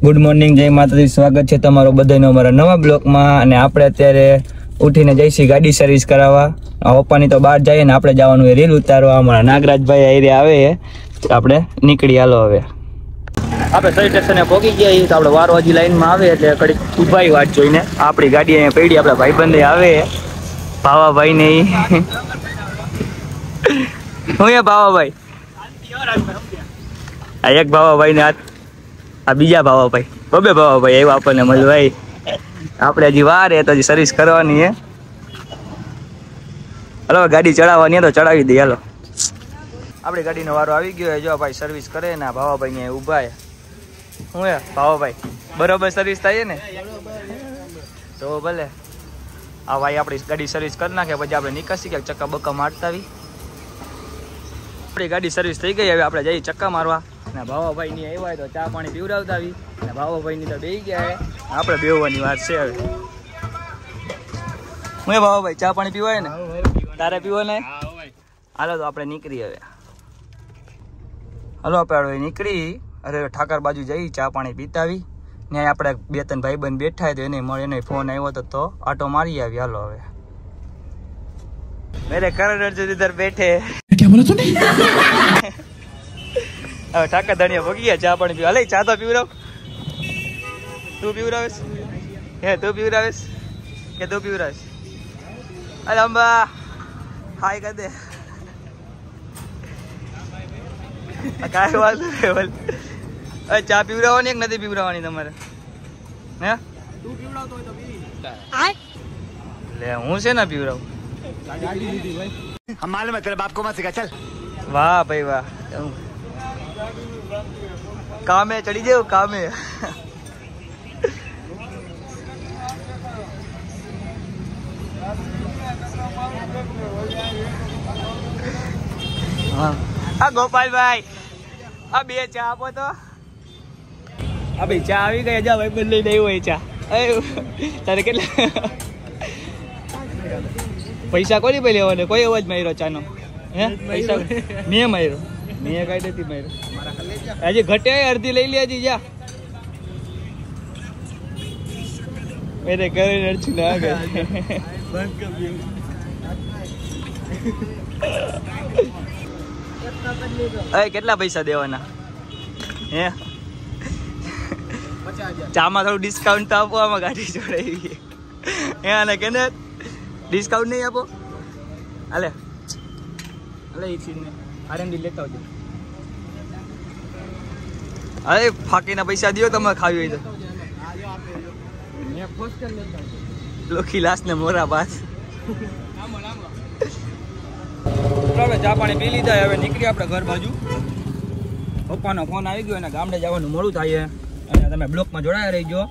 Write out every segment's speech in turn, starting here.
Good morning, જય માતાજી. સ્વાગત છે તમારું બધાનું અમારા નવા બ્લોકમાં. અને આપણે અત્યારે ઉઠીને જઈશું ગાડી સર્વિસ કરાવવા. પપ્પાની તો બહાર જઈએ ને આપણે જવાનું રીલ ઉતારવા. અમારા નાગરાજભાઈ આયરે આવે આપણે નીકળી હાલો. હવે આપણે સર્વિસ સ્ટેશને પહોંચી ગયા તો આપણે વારો હજી લાઈનમાં આવે એટલે કડીક ઉભાઈ વાત જોઈને આપણી ગાડી અહીંયા પડી. આપણા ભાઈબંધે આવે ભાવાભાઈ ને હું ભાવાભાઈ આ એક ભાવાભાઈ ને આ બીજા ભાવાભાઈ બબે ભાવાભાઈ આવ્યા આપણને મળવાય. આપણે હજી વાર તો હજી સર્વિસ કરવાની હે. હલો ગાડી ચડાવવાની તો ચડાવી દઈએ. હાલો આપણી ગાડીનો વારો આવી ગયો. જો ભાઈ સર્વિસ કરે ને ભાવાભાઈ ને ઊભા હે. હું હે ભાવાભાઈ બરોબર સર્વિસ થાય ને તો ભલે આ ભાઈ આપણી ગાડી સર્વિસ કરી નાખે પછી આપણે નીકળશી ક્યાંક ચક્કા બક્કા મારતા આવી. આપણી ગાડી સર્વિસ થઈ ગઈ. હવે આપણે જઈએ ચક્કા મારવા. અને ભાવાભાઈ ની આવ્યા તો ચા પાણી પીવડાવતા આવી. અને ભાવાભાઈ ની તો બેસી ગયા. આપણે બેહવાની વાત છે. હવે હું ભાવાભાઈ ચા પાણી પીવાય ને તારે પીવો ને? હાલો તો આપણે નીકળી. હવે હાલો આપણે નીકળી. અરે ઠાકર બાજુ જઈ ચા પાણી પીતાવી. ને આપણે બે ત્રણ ભાઈબંધ બેઠા તો એને મળે ફોન આવ્યો તો આટો મારી આવી. હાલો હવે મેરે કરણ અર્જુન ઇધર બેઠે क्या बोला तूने? હવે ઠાકર ધણીયા ભોગી ગયા. ચા પાણી પીવા. ચા તો પીવડાવ. તું પીવડાવીશ? હે તું પીવડાવીશ કે તું પીવડાવીશ? અરે અંબા હાય કર દે. કાંઈ વાત નહીં. ચા પીવડાવવાની કે નથી પીવડાવવાની તમારે? હે તું પીવડાવતો હોય તો પી લે. હું છે ને પીવડાવું. हम मालूम है तेरे बाप को मत सिखा चल. वाह भाई वाह. कामे चढ़ी जाओ कामे. આ ગોપાલભાઈ આ બે ચા આપો તો. આ ભાઈ ચા આવી ગઈ. જા ભાઈ બંધ લઈને આવ્યો ચા. તારે કેટલા પૈસા કોની પે લેવાને? કોઈ અવાજ માર્યો ચાનો? હે પૈસા મેં માર્યો? મેં કઈ નથી માર્યો. હજી ઘટે અડધી લઈ લે. હજી જા મેરે કરીને અડચું ના ગઈ. કેટલા પૈસા દેવાના? હે ચામાં થોડું ડિસ્કાઉન્ટ તો આપો. આમાં ગાડી જોડાવી હે અને કેને ડિસ્કાઉન્ટ નહીં આપો? હાલે હાલે એ ચીજને આરએમડી લેતા આવજો. અરે ફાકીના પૈસા દો તમે ખાવી હોય તો. લોખી લાસ ને મોરા બાદ. હવે ચા પાણી પી લીધા. હવે નીકળી આપણે ઘર બાજુ. પપ્પાનો ફોન આવી ગયો અને ગામડે જવાનું મોડું થાય. અને તમે બ્લોકમાં જોડાયા રહીજો.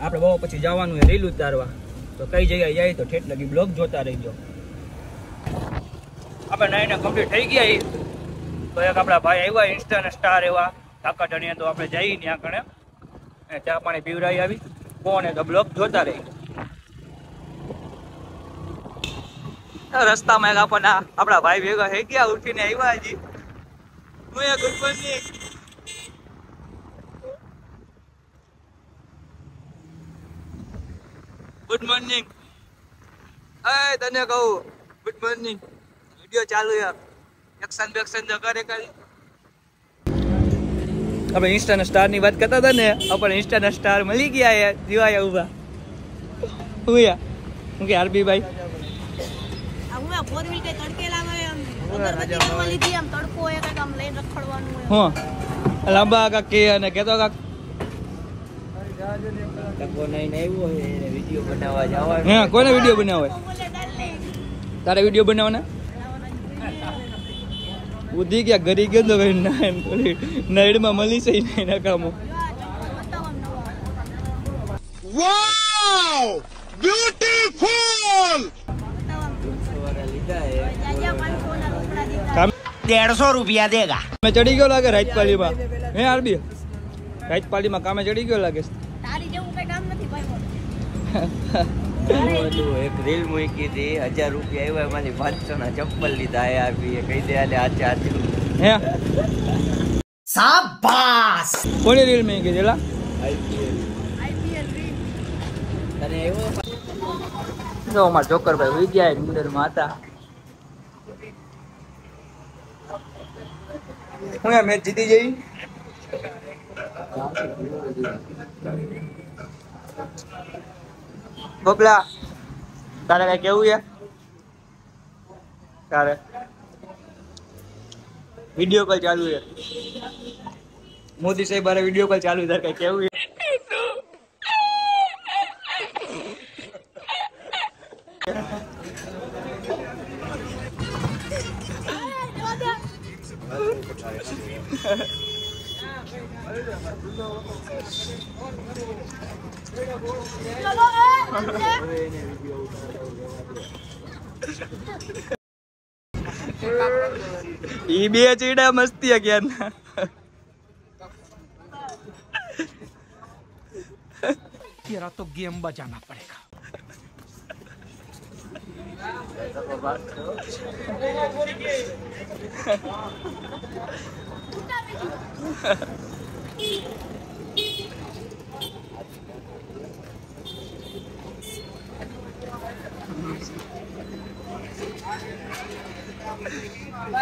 આપણે બહુ પછી જવાનું રીલ ઉતારવા. તો કઈ જગ્યાએ જાય તો ઠેઠ લગી બ્લોગ જોતા રહીજો. આપણે નાઈને કમ્પ્લીટ થઈ ગયા. તો એક આપણા ભાઈ આવ્યા ઇન્સ્ટા સ્ટાર એવા ઠાકર. તો આપણે જઈ ત્યાં કણે ચા પાણી પીવડાવી આવી. કોને તો બ્લોગ જોતા રહી. રસ્તામાં એક આપણને આપણા ભાઈ ભેગા થઈ ગયા. ઉઠીને આવ્યા હજી. હું ગુડ મોર્નિંગ. Good morning. તને કહું ગુડ મોર્નિંગ. વિડીયો ચાલુ યાર. એક્શન બેક્શન તો કરે કરી. આપણે ઇન્સ્ટાના સ્ટારની વાત કરતા હતા ને. આપણે ઇન્સ્ટાના સ્ટાર મળી ગયા યાર. દિવાયા ઉભા. હું યાર હું કે આરબી ભાઈ લાંબા કાક કે અને કેતો કાક કોને વિડીયો બનાવવા જવાનું. હે કોને વિડીયો બનાવે? તારે વિડીયો બનાવવાના? ઉધી ગયા ઘરી ગયો તો નાઈડમાં મળી છે નકામો. વાવ બ્યુટીફુલ. 150 રૂપિયા દેગા. મેં ચડી ગયો લાગે રાજપાલીમાં. હે આરબી રાજપાલીમાં કામે ચડી ગયો લાગે. તારી જેવું કઈ કામ નથી ભાઈ. એક રીલ મૂકી હતી 1000 રૂપિયા આવ્યા. એમાંથી 500 ના ચપ્પલ લીધા. આરબી કહી દે આલે આજે હે શાબાશ કોની રીલ મેં કીધેલા જો અમારા જોકરભાઈ વિજય મંદિરમાં હતા હું યાર મેચ જીતી જઈ બબલા તારે કઈ કેવું છે તારે વિડિયો કોલ ચાલુ છે મોદી સાહેબ બારે વિડિયો કોલ ચાલુ છે કઈ કેવું છે ये भी चीड़ा मस्ती है क्या ना तेरा तो गेम बजाना पड़ेगा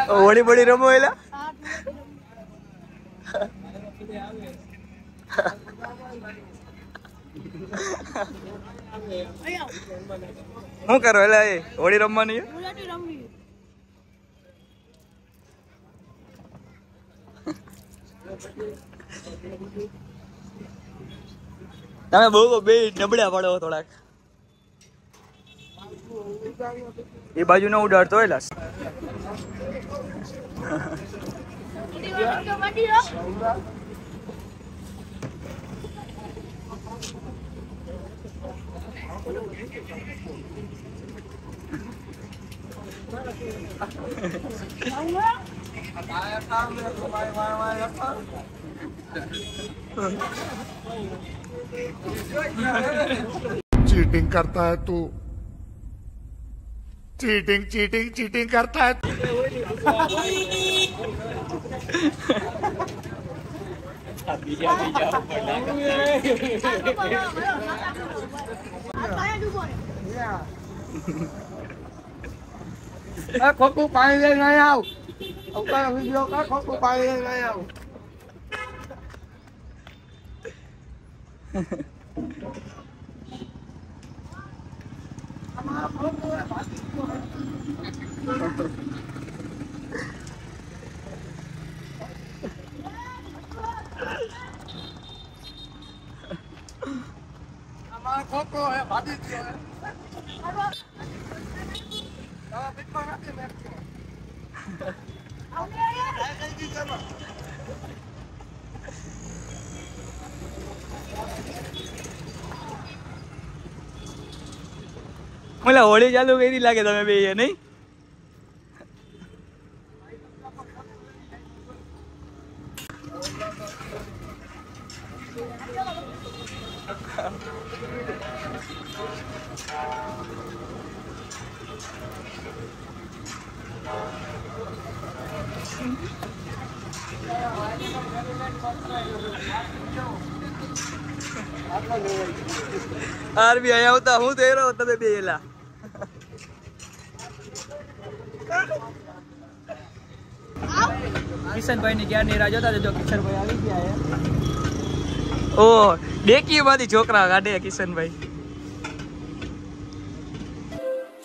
बड़ी बड़ी रमो एला હું કરો એલા એ હોળી રમવાની તમે બહુ બે નબળા પડો થોડાક એ બાજુ નો ઉડાડતો એલા चीटिंग करता है तू चीटिंग चीटिंग चीटिंग करता है खोखू पानी ले नहीं आओ वीडियो का खोखू पानी ले नहीं आओ हमारा खोखो है भाभी है मला होळी चालू करी लागे તમે બે નહીં આરબી આયા હોતા હું તેરો તમે બેલા કિશન ભાઈ ની ક્યાં ની રાહ જોતા જો કિશન ભાઈ આવી ગયા હે ઓ ડેકી માંથી છોકરા કાઢે કિશન ભાઈ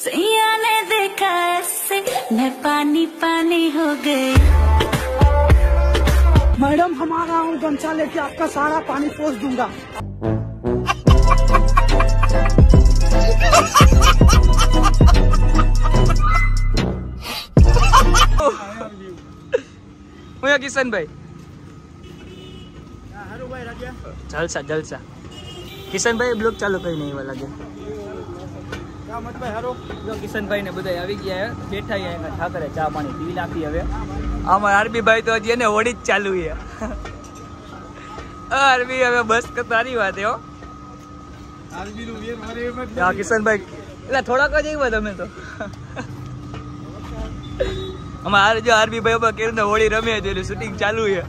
सैया ने देखा ऐसे मैं पानी पानी हो गई मैडम हमारा हूँ गमछा लेके आपका सारा पानी पोंछ दूंगा કિશન ભાઈ જલસા જલસા કિશન ભાઈ બ્લોગ ચાલુ કરી નહીં એવા લાગે જો કિશન ભાઈ ને બધા આવી ગયા બેઠા અહીંયા ઠાકરે ચા પાણી પી નાખી હવે આમાં આરબી ભાઈ તો હજી એને હોળી જ ચાલુ છે આરબી હવે બસ તારી વાત હો આરબી નું વેર મારે એમ જ કિશન ભાઈ એટલે થોડાક જ આવ્યા તમે તો આમાં જો આરબી ભાઈ કેમ હોળી રમે છે એટલે શૂટિંગ ચાલુ છે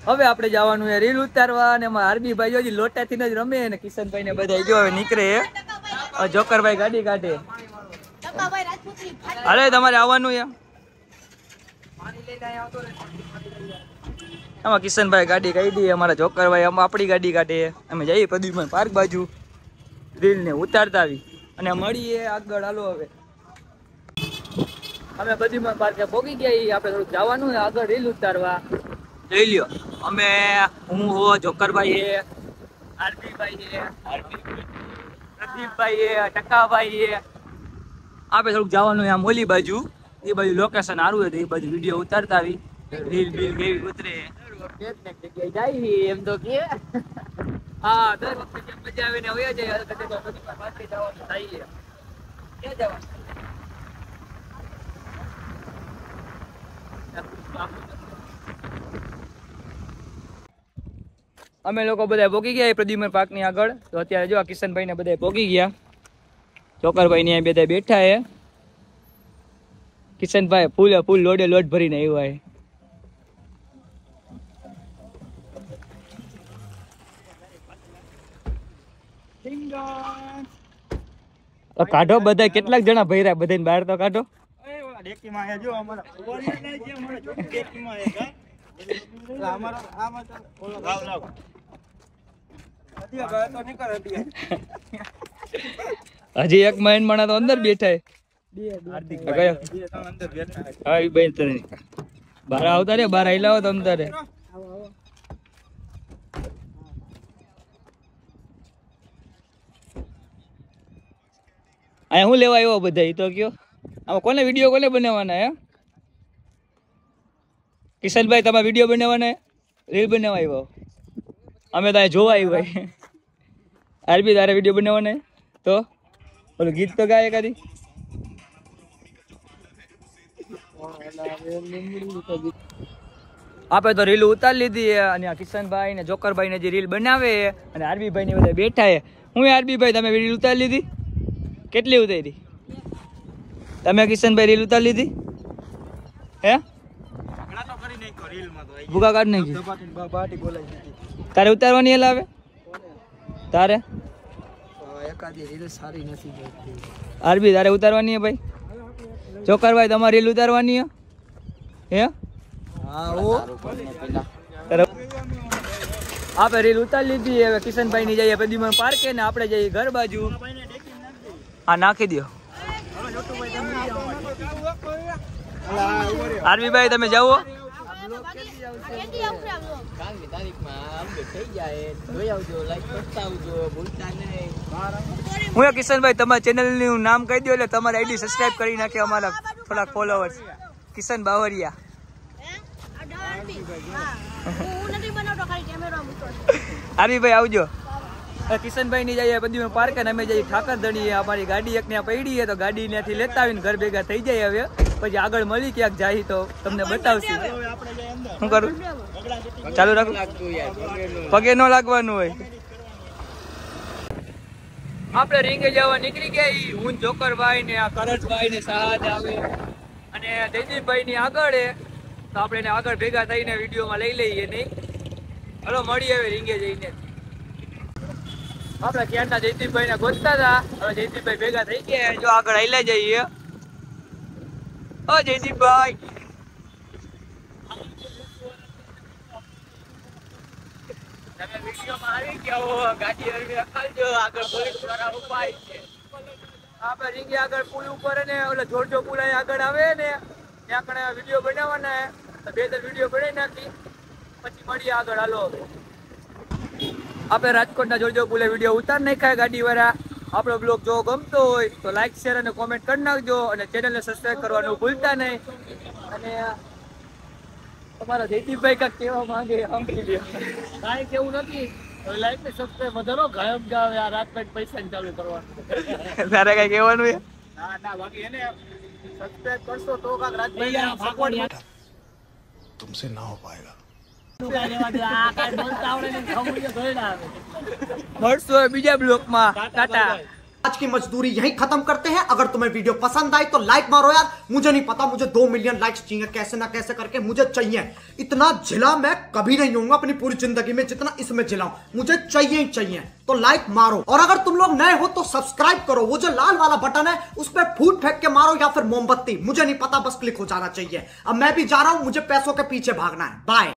હવે આપણે જવાનું છે રીલ ઉતારવા અને એમાં આરબી ભાઈ હજી લોટાથી જ રમે અને કિશનભાઈ ને બધા જો હવે નીકળે જોકરભાઈ ગાડી કાઢે. અરે તમારે આવવાનું છે આમાં કિશનભાઈ ગાડી કાઢી અમારા જોકરભાઈ આમાં આપણી ગાડી કાઢે અમે જઈએ પ્રદીપભાઈ પાર્ક બાજુ રીલ ને ઉતારતા આવી અને મળીએ આગળ. હાલો હવે અમે પ્રદીપભાઈ પાર્કે પહોંચી ગયા. આપણે થોડુંક જવાનું આગળ રીલ ઉતારવા. જોઈ લ્યો અમે હું હો જોકરભાઈ હે આરબીભાઈ હે પ્રદીપભાઈ હે ટકાભાઈ હે. આપણે થોડુંક જવાનું આમ ઓલી બાજુ એ બાજુ લોકેશન સારું હોય તો એ બાજુ વિડીયો ઉતારતા આવી રીલ બીલ કેવી ઉતરે જાય એમ તો કે હા દર વખતે મજા આવે ને હોય જાય અમે લોકો બધા પોગી ગયા પ્રદ્યુમન પાર્ક ની આગળ. તો અત્યારે જો કિશનભાઈ ને બધા પોગી ગયા. ચોકરભાઈ ને બધા બેઠા હે. કિશનભાઈ ફૂલ લોડે લોડ ભરીને આવ્યા હે. કાઢો બધા કેટલાક જણા ભર્યા બધા બહાર તો કાઢો. હજી એક મહિન મણા તો અંદર બેઠા બાર આવતા રે બાર આઈલાવો તો અંદર અહીંયા હું લેવા આવ્યો બધા તો કયો આમાં કોને વિડીયો કોને બનાવવાના હે કિશનભાઈ તમારે વિડીયો બનાવવાના રીલ બનાવવા આવ્યો અમે તો જોવા આવ્યા આરબી તારે વિડીયો બનાવવાના તો ઓલું ગીત તો ગાય કરી આપણે તો રીલ ઉતારી લીધી અને કિશનભાઈ ને જોકરભાઈ ને જે રીલ બનાવે અને આરબીભાઈ ને બધા બેઠા હે. હું આરબીભાઈ તમે રીલ ઉતારી લીધી કેટલી ઉતારી તમે કિશનભાઈ રીલ ઉતારી લીધી હે ભૂકા કાઢ નાખી તારે ઉતારવાની એલ આવે તારે આરબી તારે ઉતારવાની હે ભાઈ જોકરભાઈ તમારે રીલ ઉતારવાની હે આપણે રીલ ઉતારી લીધી હવે કિશનભાઈ ની જઈએ પ્રદ્યુમન પાર્કે ને આપણે જઈએ ઘર બાજુ. હા નાખી દો આરબીભાઈ તમે જાઓ હું કિશનભાઈ તમારા ચેનલ નું નામ કહી દો એટલે તમારે આઈડી સબસ્ક્રાઇબ કરી નાખે અમારા થોડાક ફોલોવર્સ. કિશન બાવરિયા આરબીભાઈ આવજો. કિશનભાઈ ની જઈએ બધું પાર્ક અને અમે જઈએ ઠાકર ધણીએ અમારી ગાડી એક ત્યાં પડી છે તો ગાડી ત્યાંથી લેતા આવીને ઘર ભેગા થઈ જાય. હવે પછી આગળ મળી ક્યાંક જાય તો તમને બતાવશું. શું કરું ચાલુ રાખું પગે ન લાગવાનું હોય. આપણે રીંગે જવા નીકળી ગયા. હું જોકરભાઈ ને આ કરણભાઈ ને સહાદ આવે અને જયદીપભાઈ ની આગળ તો આપણે એને આગળ ભેગા થઈને વિડીયોમાં લઈ લઈએ નહીં. હલો મળી આવે રીંગે જઈને. આપણે ક્યાંના જયદીપભાઈ ને ગોતતા હતા હવે જયદીપભાઈ ભેગા થઈ ગયા. જો આગળ આઈલા જઈએ. ઓ જયદીપભાઈ તમે વિડીયોમાં આવી ગયા હો ગાડી હરવી અકાલજો આગળ પોલીસ વાળા ઉપાય છે. આપણે રીંગે આગળ પુલ ઉપર ને ઓલા જોરજો પુલ આગળ આવે ને ત્યાં કણે વિડીયો બનાવવાના તો 2-3 વિડીયો બનાવી નાખી પછી મળીએ આગળ. હાલો આપણે રાજકોટના જોરજો પુલે વિડીયો ઉતાર નાખ્યા ગાડી વાળા. આપણો બ્લોગ જો ગમતો હોય તો લાઈક શેર અને કોમેન્ટ કરી નાખજો અને ચેનલને સબસ્ક્રાઈબ કરવાનું ભૂલતા નહીં. અને તમારા જયદીપભાઈ કાંઈક કહેવા માંગે સાંભળી લ્યો. કાંઈ કેવું નથી લાઈક ને સબસ્ક્રાઈબ વધારો ગાયબ ગાવે આ રાતભાઈ પૈસા ચાલુ કરવાનું. તારે કઈ કહેવાનું છે? ના બાકી એને સબસ્ક્રાઇબ કરશો તો કાક રાજભાઈ तुमसे ना हो पाएगा. મળશું બીજા બ્લોકમાં. ટાટા. आज की मजदूरी यहीं खत्म करते हैं। अगर तुम्हें वीडियो पसंद आई तो लाइक मारो यार। मुझे नहीं पता, मुझे 2 मिलियन लाइक्स चाहिए, कैसे ना कैसे करके मुझे चाहिए। इतना झिला मैं कभी नहीं होऊंगा अपनी पूरी जिंदगी में जितना इसमें झिलाऊं, मुझे चाहिए ही चाहिए। तो लाइक मारो, और अगर तुम लोग नए हो तो सब्सक्राइब करो। वो जो लाल वाला बटन है उस पर फूट फेंक के मारो या फिर मोमबत्ती, मुझे नहीं पता, बस क्लिक हो जाना चाहिए। अब मैं भी जा रहा हूं, मुझे पैसों के पीछे भागना है। बाय।